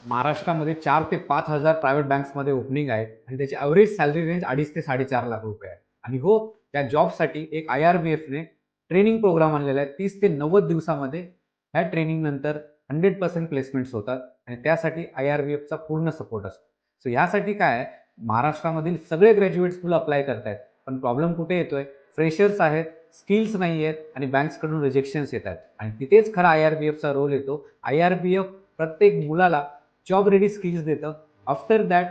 महाराष्ट्रामध्ये 4 ते 5 हजार प्रायव्हेट बँक्समध्ये ओपनिंग आहे आणि त्याची ॲव्हरेज सॅलरी रेंज 2.5 ते 4.5 लाख रुपये आहे. आणि हो, त्या जॉबसाठी एक IRBFने ट्रेनिंग प्रोग्राम आणलेला आहे. 30 ते 90 दिवसामध्ये ह्या ट्रेनिंगनंतर 100% प्लेसमेंट्स होतात आणि त्यासाठी IRBFचा पूर्ण सपोर्ट असतो. सो ह्यासाठी काय आहे, महाराष्ट्रामधील सगळे ग्रॅज्युएट्स मुलं अप्लाय करतायत. पण प्रॉब्लेम कुठे येतोय? फ्रेशर्स आहेत, स्किल्स नाही आहेत आणि बँक्सकडून रिजेक्शन्स येतात आणि तिथेच खरा IRBFचा रोल येतो. IRBF प्रत्येक मुलाला जॉब रेडी स्किल्स देतं. आफ्टर दॅट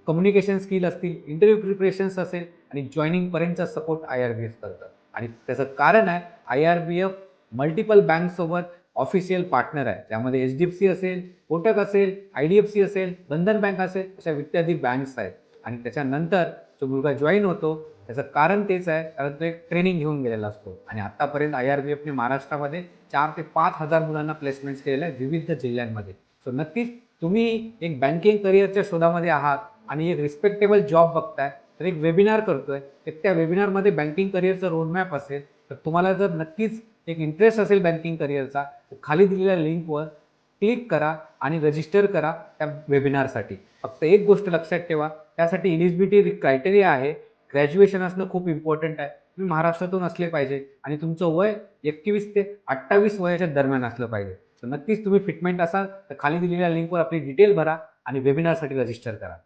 कम्युनिकेशन स्किल असतील, इंटरव्ह्यू प्रिपरेशन्स असेल आणि जॉईनिंगपर्यंतचा सपोर्ट IRBF करतं. आणि त्याचं कारण आहे, IRBF मल्टिपल बँकसोबत ऑफिशियल पार्टनर आहे. त्यामध्ये HDFC असेल, कोटक असेल, IDFC असेल, बंधन बँक असेल, अशा इत्यादी बँक्स आहेत. आणि त्याच्यानंतर जो मुलगा जॉईन होतो त्याचं कारण तेच आहे, कारण तो एक ट्रेनिंग घेऊन गेलेला असतो. आणि आत्तापर्यंत IRBFने महाराष्ट्रामध्ये 4 ते 5 हजार मुलांना प्लेसमेंट्स केलेल्या आहेत विविध जिल्ह्यांमध्ये. सो नक्कीच तुम्ही एक बँकिंग करिअरच्या शोधामध्ये आहात आणि एक रिस्पेक्टेबल जॉब बघताय, तर एक वेबिनार करतोय. तर त्या वेबिनारमध्ये बँकिंग करिअरचं रोडमॅप असेल, तर तुम्हाला जर नक्कीच एक इंटरेस्ट असेल बँकिंग करिअरचा, तर खाली दिलेल्या लिंकवर क्लिक करा आणि रजिस्टर करा त्या वेबिनारसाठी. फक्त एक गोष्ट लक्षात ठेवा, त्यासाठी एलिजिबिलिटी क्रायटेरिया आहे. ग्रॅज्युएशन असणं खूप इम्पॉर्टंट आहे. तुम्ही महाराष्ट्रातून असले पाहिजे आणि तुमचं वय 21 ते 28 वयाच्या दरम्यान असलं पाहिजे. तर नक्कीच तुम्ही फिटमेंट असाल तर खाली दिलेल्या लिंकवर आपली डिटेल भरा आणि वेबिनारसाठी रजिस्टर करा.